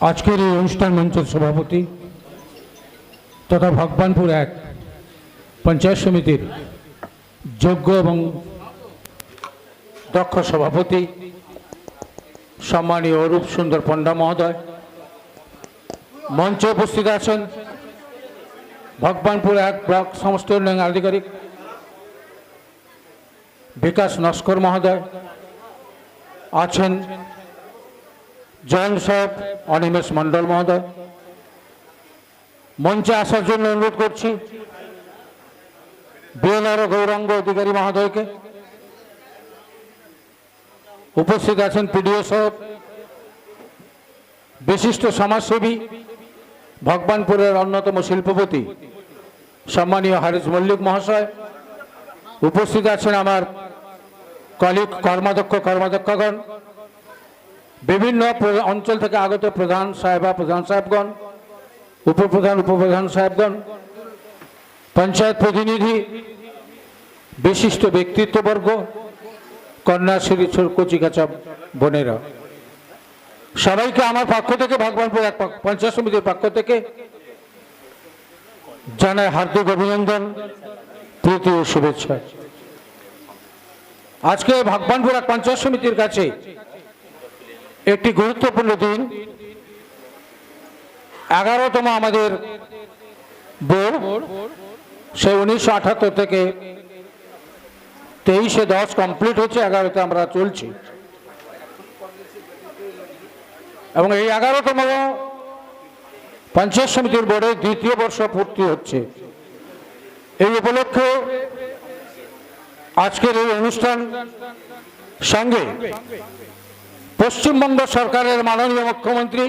আজকের এই অনুষ্ঠান মঞ্চের সভাপতি তথা ভগবানপুর এক পঞ্চায়েত সমিতির যোগ্য এবং দক্ষ সভাপতি সম্মানীয় অরূপ সুন্দর পণ্ডা মহোদয়, মঞ্চে উপস্থিত আছেন ভগবানপুর এক ব্লক সমষ্টি উন্নয়ন আধিকারিক বিকাশ নস্কর মহোদয়, আছেন জয়েন্ট সাহেব অনিমেষ মণ্ডল মহোদয়। মঞ্চে আসার জন্য অনুরোধ করছি বিএলআরও গৌরাঙ্গ অধিকারী মহোদয়কে। উপস্থিত আছেন পিডিও সাহেব, বিশিষ্ট সমাজসেবী ভগবানপুরের অন্যতম শিল্পপতি সম্মানীয় হারিস মল্লিক মহাশয়। উপস্থিত আছেন আমার কলিগ কর্মাধ্যক্ষগণ, বিভিন্ন অঞ্চল থেকে আগত প্রধান সাহেবগণ, উপপ্রধান সাহেবগণ, পঞ্চায়েত প্রতিনিধি, বিশিষ্ট ব্যক্তিত্ববর্গ, কন্যাশ্রী কচিকাচা বোনেরা, সবাইকে আমার পক্ষ থেকে ভগবানপুর এক পঞ্চায়েত সমিতির পক্ষ থেকে জানাই হার্দিক অভিনন্দন, প্রীতি ও শুভেচ্ছা। আজকে ভগবানপুর এক পঞ্চায়েত সমিতির কাছে একটি গুরুত্বপূর্ণ দিন। 11তম আমাদের বোর্ড, সেই 1978 থেকে 23-10 কমপ্লিট হচ্ছে, 11তে আমরা চলছি এবং এই 11তম পঞ্চায়েত সমিতির বোর্ডের দ্বিতীয় বর্ষ পূর্তি হচ্ছে। এই উপলক্ষে আজকের এই অনুষ্ঠান সঙ্গে পশ্চিমবঙ্গ সরকারের মাননীয় মুখ্যমন্ত্রী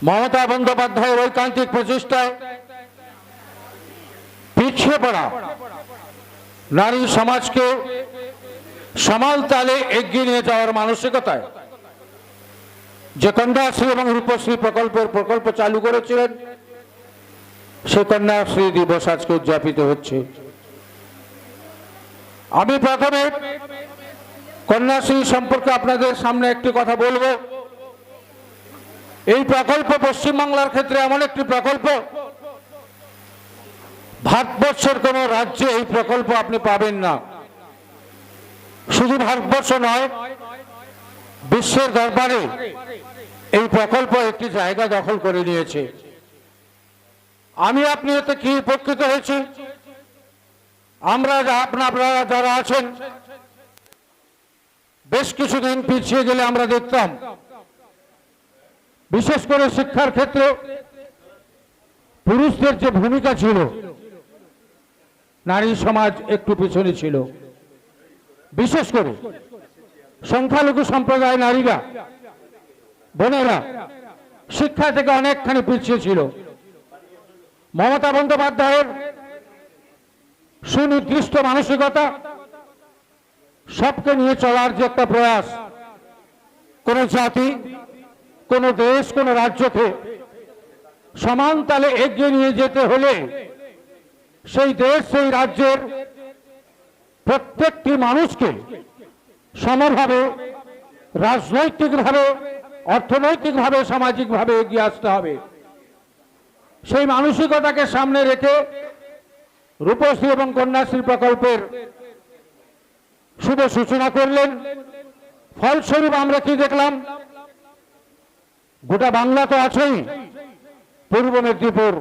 মমতা বন্দ্যোপাধ্যায়ের ঐকান্তিক প্রচেষ্টায় পিছিয়ে পড়া নারী সমাজকে সমান তালে এগিয়ে নিয়ে যাওয়ার মানসিকতায় যে কন্যাশ্রী এবং রূপশ্রী প্রকল্প চালু করেছিলেন, সেই কন্যাশ্রী দিবস আজকে উদযাপিত হচ্ছে। আমি প্রথমে কন্যাশ্রী সম্পর্কে আপনাদের সামনে একটি কথা বলবো। এই প্রকল্প পশ্চিমবাংলার ক্ষেত্রে এমন একটি প্রকল্প, ভারতবর্ষের কোন রাজ্যে এই প্রকল্প আপনি পাবেন না। শুধু ভারতবর্ষ নয়, বিশ্বের দরবারে এই প্রকল্প একটি জায়গা দখল করে নিয়েছে। আপনি এতে কি উপকৃত হয়েছি? আপনারা যারা আছেন, বেশ কিছুদিন পিছিয়ে গেলে আমরা দেখতাম বিশেষ করে শিক্ষার ক্ষেত্রে পুরুষদের যে ভূমিকা ছিল, নারী সমাজ একটু পিছনে ছিল। বিশেষ করে সংখ্যালঘু সম্প্রদায় নারীরা, বোনেরা শিক্ষা থেকে অনেকখানি পিছিয়ে ছিল। মমতা বন্দ্যোপাধ্যায়ের সুনির্দিষ্ট মানসিকতা, সবকে নিয়ে চলার যে একটা প্রয়াস, কোন জাতি, কোন দেশ, কোন রাজ্যকে সমান তালে এগিয়ে নিয়ে যেতে হলে সেই দেশ, সেই রাজ্যের প্রত্যেকটি মানুষকে সমভাবে, রাজনৈতিকভাবে, অর্থনৈতিকভাবে, সামাজিকভাবে এগিয়ে আসতে হবে। সেই মানসিকতাকে সামনে রেখে রূপশ্রী এবং কন্যাশ্রী প্রকল্পের শুভ সূচনা করলেন। ফলস্বরূপ আমরা কি দেখলাম? গোটা বাংলা তো আছেই, পূর্ব মেদিনীপুর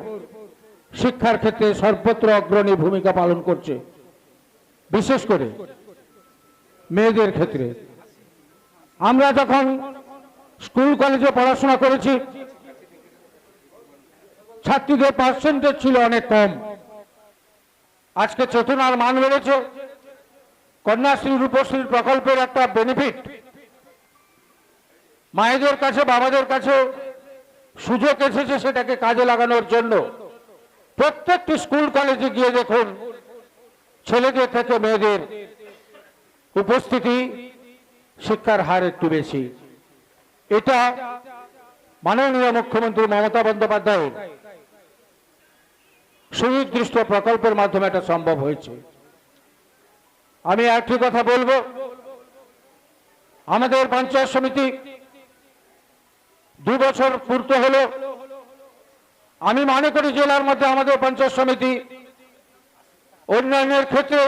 শিক্ষার ক্ষেত্রে সর্বত্র অগ্রণী ভূমিকা পালন করছে, বিশেষ করে মেয়েদের ক্ষেত্রে। আমরা যখন স্কুল কলেজে পড়াশোনা করেছি, ছাত্রীদের পার্সেন্টেজ ছিল অনেক কম। আজকে চেতনার মান বেড়েছে। কন্যাশ্রী রূপশ্রী প্রকল্পের একটা বেনিফিট মায়েদের কাছে, বাবাদের কাছে সুযোগ এসেছে সেটাকে কাজে লাগানোর জন্য। প্রত্যেকটি স্কুল কলেজে গিয়ে দেখুন, ছেলেদের থেকে মেয়েদের উপস্থিতি, শিক্ষার হার একটু বেশি। এটা মাননীয় মুখ্যমন্ত্রী মমতা বন্দ্যোপাধ্যায়ের সুনির্দিষ্ট প্রকল্পের মাধ্যমে এটা সম্ভব হয়েছে। আমি একটি কথা বলবো, আমাদের পঞ্চায়েত সমিতি 2 বছর পূর্ত হলো। আমি মনে করি জেলার মধ্যে আমাদের পঞ্চায়েত সমিতি উন্নয়নের ক্ষেত্রে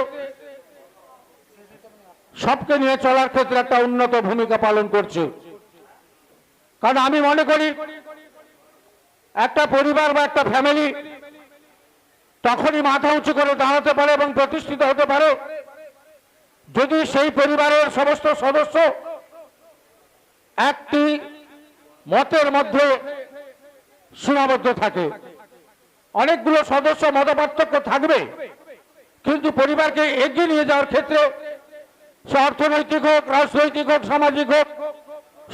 সবকে নিয়ে চলার ক্ষেত্রে একটা উন্নত ভূমিকা পালন করছে। কারণ আমি মনে করি একটা পরিবার বা একটা ফ্যামিলি তখনই মাথা উঁচু করে দাঁড়াতে পারে এবং প্রতিষ্ঠিত হতে পারে যদি সেই পরিবারের সমস্ত সদস্য একটি মতের মধ্যে সীমাবদ্ধ থাকে। অনেকগুলো সদস্য মতপার্থক্য থাকবে, কিন্তু পরিবারকে এগিয়ে নিয়ে যাওয়ার ক্ষেত্রে সে অর্থনৈতিক হোক, রাজনৈতিক হোক, সামাজিক হোক,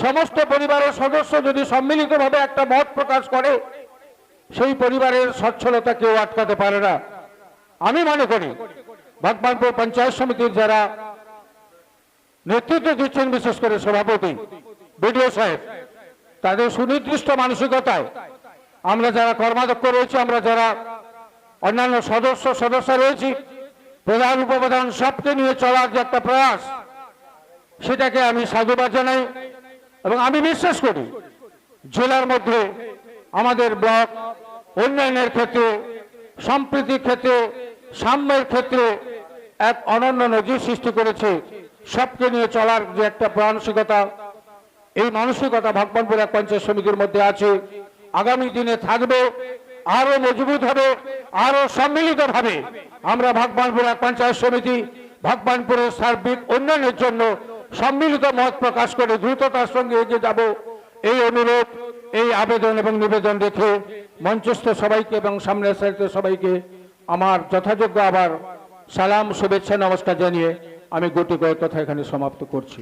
সমস্ত পরিবারের সদস্য যদি সম্মিলিতভাবে একটা মত প্রকাশ করে সেই পরিবারের সচ্ছলতা কেউ আটকাতে পারে না। আমি মনে করি ভগবানপুর পঞ্চায়েত সমিতির যারা নেতৃত্ব দিচ্ছেন, বিশেষ করে সভাপতি, বিডিও সাহেব, তাদের সুনির্দিষ্ট মানসিকতায় আমরা যারা কর্মাধ্যক্ষ রয়েছে, আমরা যারা অন্যান্য সদস্য রয়েছি, প্রধান উপপ্রধান, সবকে নিয়ে চলার যে একটা প্রয়াস, সেটাকে আমি সাধুবাদ জানাই। এবং আমি বিশ্বাস করি জেলার মধ্যে আমাদের ব্লক উন্নয়নের ক্ষেত্রে, সম্প্রীতির ক্ষেত্রে, সাম্যের ক্ষেত্রে এক অনন্য নজির সৃষ্টি করেছে। সবকে নিয়ে চলার যে একটা মানসিকতা, এই মানসিকতা ভগবানপুর এক পঞ্চায়েত সমিতির মধ্যে আছে, আগামী দিনে থাকবে, আরো মজবুত হবে, আরো সম্মিলিত ভাবে আমরা ভগবানপুর এক পঞ্চায়েত সমিতি ভগবানপুরের সার্বিক উন্নয়নের জন্য সম্মিলিত মত প্রকাশ করে দ্রুততার সঙ্গে এগিয়ে যাব। এই অনুরোধ, এই আবেদন এবং নিবেদন রেখে মঞ্চস্থ সবাইকে এবং সামনের সারিতে সবাইকে আমার যথাযোগ্য আবার সালাম, শুভেচ্ছা, নমস্কার জানিয়ে আমি গুটি কয়েক কথা এখানে সমাপ্ত করছি।